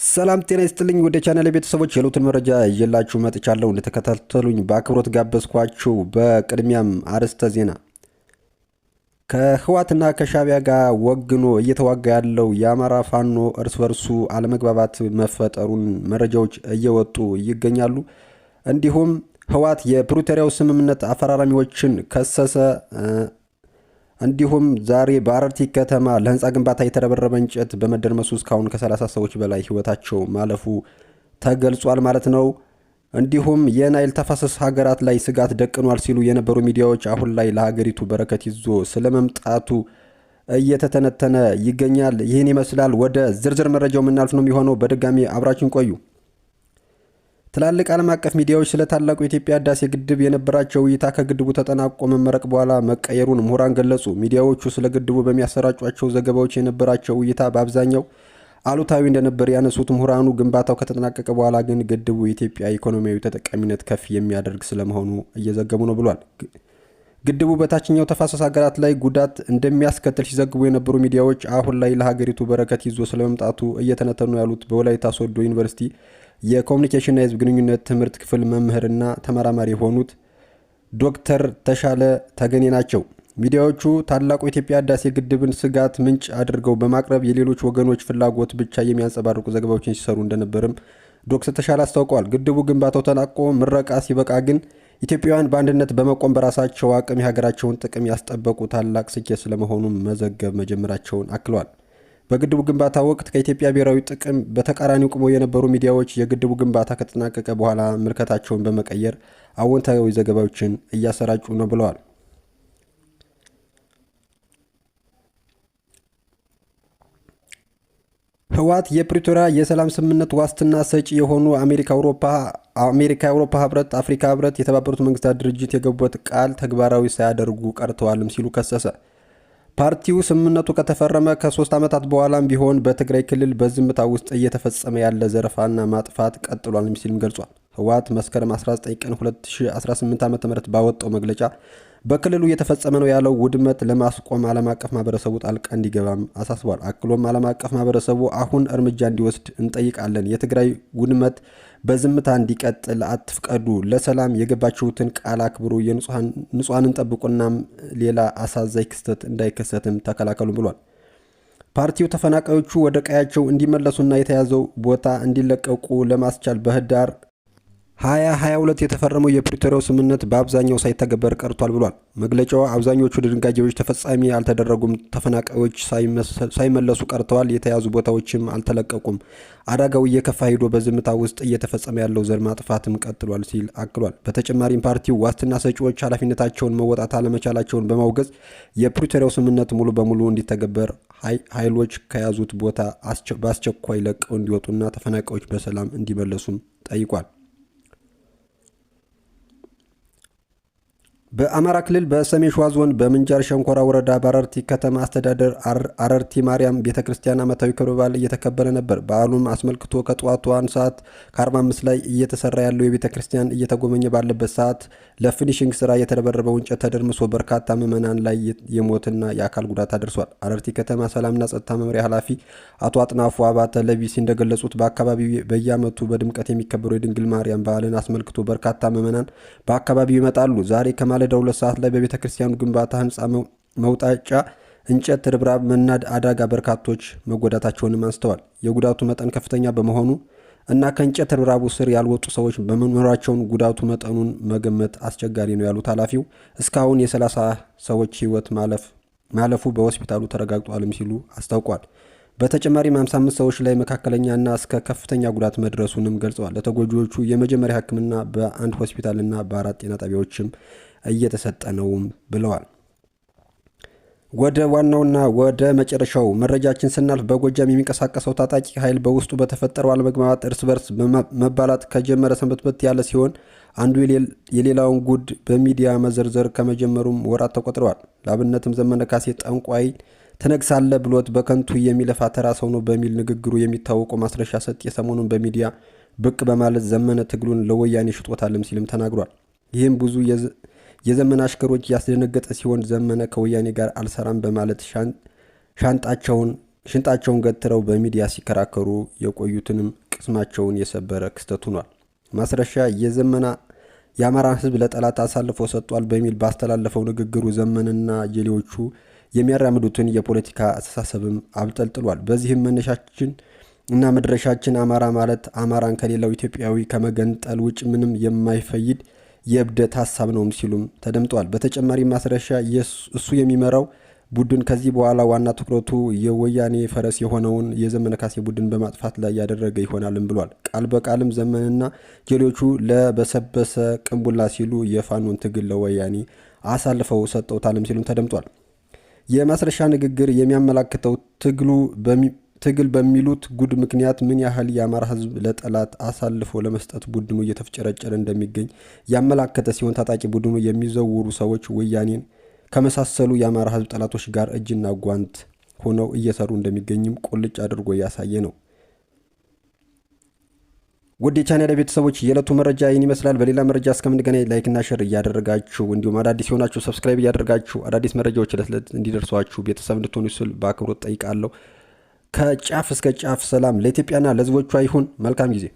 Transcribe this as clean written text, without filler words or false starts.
ሰላም ጤና ይስጥልኝ ወደ ቻናሌ ቤተሰቦች የሉትን መረጃ ይዤላችሁ መጥቻለሁ። እንድትከታተሉኝ በአክብሮት ጋበዝኳችሁ። በቅድሚያም አርዕስተ ዜና። ከህወሓትና ከሻዕቢያ ጋር ወግኖ እየተዋጋ ያለው የአማራ ፋኖ እርስ በርሱ አለመግባባት መፈጠሩን መረጃዎች እየወጡ ይገኛሉ። እንዲሁም ህወሓት የፕሪቶሪያው ስምምነት አፈራራሚዎችን ከሰሰ። እንዲሁም ዛሬ በአረርቲ ከተማ ለህንፃ ግንባታ የተረበረበ እንጨት በመደርመሱ እስካሁን ከ30 ሰዎች በላይ ህይወታቸው ማለፉ ተገልጿል ማለት ነው። እንዲሁም የናይል ተፋሰስ ሀገራት ላይ ስጋት ደቅኗል ሲሉ የነበሩ ሚዲያዎች አሁን ላይ ለሀገሪቱ በረከት ይዞ ስለመምጣቱ እየተተነተነ ይገኛል። ይህን ይመስላል። ወደ ዝርዝር መረጃው የምናልፍ ነው የሚሆነው። በድጋሚ አብራችን ቆዩ። ትላልቅ ዓለም አቀፍ ሚዲያዎች ስለ ታላቁ የኢትዮጵያ ህዳሴ ግድብ የነበራቸው እይታ ከግድቡ ተጠናቆ መመረቅ በኋላ መቀየሩን ምሁራን ገለጹ። ሚዲያዎቹ ስለ ግድቡ በሚያሰራጯቸው ዘገባዎች የነበራቸው እይታ በአብዛኛው አሉታዊ እንደነበር ያነሱት ምሁራኑ ግንባታው ከተጠናቀቀ በኋላ ግን ግድቡ የኢትዮጵያ ኢኮኖሚያዊ ተጠቃሚነት ከፍ የሚያደርግ ስለመሆኑ እየዘገቡ ነው ብሏል። ግድቡ በታችኛው ተፋሰስ ሀገራት ላይ ጉዳት እንደሚያስከትል ሲዘግቡ የነበሩ ሚዲያዎች አሁን ላይ ለሀገሪቱ በረከት ይዞ ስለመምጣቱ እየተነተኑ ያሉት በወላይታ ሶዶ ዩኒቨርሲቲ የኮሚኒኬሽንና የህዝብ ግንኙነት ትምህርት ክፍል መምህርና ተመራማሪ የሆኑት ዶክተር ተሻለ ተገኔ ናቸው። ሚዲያዎቹ ታላቁ የኢትዮጵያ ህዳሴ ግድብን ስጋት ምንጭ አድርገው በማቅረብ የሌሎች ወገኖች ፍላጎት ብቻ የሚያንጸባርቁ ዘገባዎችን ሲሰሩ እንደነበርም ዶክተር ተሻለ አስታውቀዋል። ግድቡ ግንባታው ተጠናቆ ምረቃ ሲበቃ ግን ኢትዮጵያውያን በአንድነት በመቆም በራሳቸው አቅም የሀገራቸውን ጥቅም ያስጠበቁ ታላቅ ስኬት ስለመሆኑም መዘገብ መጀመራቸውን አክለዋል። በግድቡ ግንባታ ወቅት ከኢትዮጵያ ብሔራዊ ጥቅም በተቃራኒው ቆመው የነበሩ ሚዲያዎች የግድቡ ግንባታ ከተጠናቀቀ በኋላ ምልከታቸውን በመቀየር አዎንታዊ ዘገባዎችን እያሰራጩ ነው ብለዋል። ህወሓት የፕሪቶሪያ የሰላም ስምምነት ዋስትና ሰጪ የሆኑ አሜሪካ፣ የአውሮፓ ህብረት፣ አፍሪካ ህብረት፣ የተባበሩት መንግስታት ድርጅት የገቡበት ቃል ተግባራዊ ሳያደርጉ ቀርተዋልም ሲሉ ከሰሰ። ፓርቲው ስምምነቱ ከተፈረመ ከ3 ዓመታት በኋላም ቢሆን በትግራይ ክልል በዝምታ ውስጥ እየተፈጸመ ያለ ዘረፋና ማጥፋት ቀጥሏል ሲልም ገልጿል። ህወሓት መስከረም 19 ቀን 2018 ዓ.ም ባወጣው መግለጫ በክልሉ እየተፈጸመ ነው ያለው ውድመት ለማስቆም ዓለም አቀፍ ማህበረሰቡ ጣልቃ እንዲገባም አሳስቧል። አክሎም ዓለም አቀፍ ማህበረሰቡ አሁን እርምጃ እንዲወስድ እንጠይቃለን። የትግራይ ውድመት በዝምታ እንዲቀጥል አትፍቀዱ። ለሰላም የገባችሁትን ቃል አክብሩ። ንጹሃንን ጠብቁናም ሌላ አሳዛኝ ክስተት እንዳይከሰትም ተከላከሉ ብሏል። ፓርቲው ተፈናቃዮቹ ወደ ቀያቸው እንዲመለሱና የተያዘው ቦታ እንዲለቀቁ ለማስቻል በህዳር 2022 የተፈረመው የፕሪቶሪያው ስምምነት በአብዛኛው ሳይተገበር ቀርቷል ብሏል። መግለጫው አብዛኞቹ ድንጋጌዎች ተፈጻሚ አልተደረጉም፣ ተፈናቃዮች ሳይመለሱ ቀርተዋል፣ የተያዙ ቦታዎችም አልተለቀቁም፣ አደጋው እየከፋ ሄዶ በዝምታ ውስጥ እየተፈጸመ ያለው ዘር ማጥፋትም ቀጥሏል ሲል አክሏል። በተጨማሪም ፓርቲው ዋስትና ሰጪዎች ኃላፊነታቸውን መወጣት አለመቻላቸውን በማውገዝ የፕሪቶሪያው ስምምነት ሙሉ በሙሉ እንዲተገበር ኃይሎች ከያዙት ቦታ በአስቸኳይ ለቀው እንዲወጡና ተፈናቃዮች በሰላም እንዲመለሱም ጠይቋል። በአማራ ክልል በሰሜን ሸዋ ዞን በምንጃር ሸንኮራ ወረዳ በአረርቲ ከተማ አስተዳደር አረርቲ ማርያም ቤተክርስቲያን ዓመታዊ ክብረ በዓል እየተከበረ ነበር። በዓሉም አስመልክቶ ከጠዋቱ 1 ሰዓት ከ45 ላይ እየተሰራ ያለው የቤተክርስቲያን እየተጎበኘ ባለበት ሰዓት ለፊኒሽንግ ስራ የተረበረበው እንጨት ተደርምሶ በርካታ ምዕመናን ላይ የሞትና የአካል ጉዳት አድርሷል። አረርቲ ከተማ ሰላምና ጸጥታ መምሪያ ኃላፊ አቶ አጥናፉ አባተ ለቢሲ እንደገለጹት በአካባቢው በየዓመቱ በድምቀት የሚከበረው የድንግል ማርያም በዓልን አስመልክቶ በርካታ ምዕመናን በአካባቢው ይመጣሉ። ዛሬ ከማለዳ 2 ሰዓት ላይ በቤተ ክርስቲያኑ ግንባታ ህንፃ መውጣጫ እንጨት ርብራብ መናድ አደጋ በርካቶች መጎዳታቸውንም አንስተዋል። የጉዳቱ መጠን ከፍተኛ በመሆኑ እና ከእንጨት ርብራቡ ስር ያልወጡ ሰዎች በመኖራቸውን ጉዳቱ መጠኑን መገመት አስቸጋሪ ነው ያሉት ኃላፊው እስካሁን የ30 ሰዎች ህይወት ማለፉ በሆስፒታሉ ተረጋግጧልም ሲሉ አስታውቋል። በተጨማሪም 55 ሰዎች ላይ መካከለኛና እስከ ከፍተኛ ጉዳት መድረሱንም ገልጸዋል። ለተጎጂዎቹ የመጀመሪያ ሕክምና በአንድ ሆስፒታልና በ4 ጤና ጣቢያዎችም እየተሰጠ ነውም ብለዋል። ወደ ዋናውና ወደ መጨረሻው መረጃችን ስናልፍ በጎጃም የሚንቀሳቀሰው ታጣቂ ኃይል በውስጡ በተፈጠረው አለመግባባት እርስ በርስ መባላት ከጀመረ ሰንበትበት ያለ ሲሆን አንዱ የሌላውን ጉድ በሚዲያ መዘርዘር ከመጀመሩም ወራት ተቆጥረዋል። ለአብነትም ዘመነ ካሴ ጠንቋይ ተነግሳለ ብሎት በከንቱ የሚለፋ ተራ ሰው ነው በሚል ንግግሩ የሚታወቀው ማስረሻ ሰጤ ሰሞኑን በሚዲያ ብቅ በማለት ዘመነ ትግሉን ለወያኔ ሽጦታልም ሲልም ተናግሯል። ይህም ብዙ የዘመነ አሽከሮች ያስደነገጠ ሲሆን ዘመነ ከወያኔ ጋር አልሰራም በማለት ሻንጣቸውን ሽንጣቸውን ገትረው በሚዲያ ሲከራከሩ የቆዩትንም ቅስማቸውን የሰበረ ክስተት ሆኗል። ማስረሻ የአማራን ሕዝብ ለጠላት አሳልፎ ሰጥቷል በሚል ባስተላለፈው ንግግሩ ዘመንና ጀሌዎቹ የሚያራምዱትን የፖለቲካ አስተሳሰብም አብጠልጥሏል። በዚህም መነሻችን እና መድረሻችን አማራ ማለት አማራን ከሌላው ኢትዮጵያዊ ከመገንጠል ውጭ ምንም የማይፈይድ የእብደት ሀሳብ ነው ሲሉም ተደምጠዋል። በተጨማሪ ማስረሻ እሱ የሚመራው ቡድን ከዚህ በኋላ ዋና ትኩረቱ የወያኔ ፈረስ የሆነውን የዘመነ ካሴ ቡድን በማጥፋት ላይ ያደረገ ይሆናልም ብሏል። ቃል በቃልም ዘመንና ጀሌዎቹ ለበሰበሰ ቅንቡላ ሲሉ የፋኖን ትግል ለወያኔ አሳልፈው ሰጠውታልም ሲሉም ተደምጧል። የማስረሻ ንግግር የሚያመላክተው ትግል በሚሉት ጉድ ምክንያት ምን ያህል የአማራ ሕዝብ ለጠላት አሳልፎ ለመስጠት ቡድኑ እየተፍጨረጨረ እንደሚገኝ ያመላከተ ሲሆን ታጣቂ ቡድኑ የሚዘውሩ ሰዎች ወያኔን ከመሳሰሉ የአማራ ሕዝብ ጠላቶች ጋር እጅና ጓንት ሆነው እየሰሩ እንደሚገኝም ቁልጭ አድርጎ ያሳየ ነው። ውድ የቻናሌ ቤተሰቦች የዕለቱ መረጃ ይህን ይመስላል። በሌላ መረጃ እስከምንገናኝ ላይክና ሸር እያደረጋችሁ እንዲሁም አዳዲስ የሆናችሁ ሰብስክራይብ እያደረጋችሁ አዳዲስ መረጃዎች ዕለት እንዲደርሷችሁ ቤተሰብ እንድትሆኑ ስል በአክብሮት ጠይቃለሁ። ከጫፍ እስከ ጫፍ ሰላም ለኢትዮጵያና ለሕዝቦቿ ይሁን። መልካም ጊዜ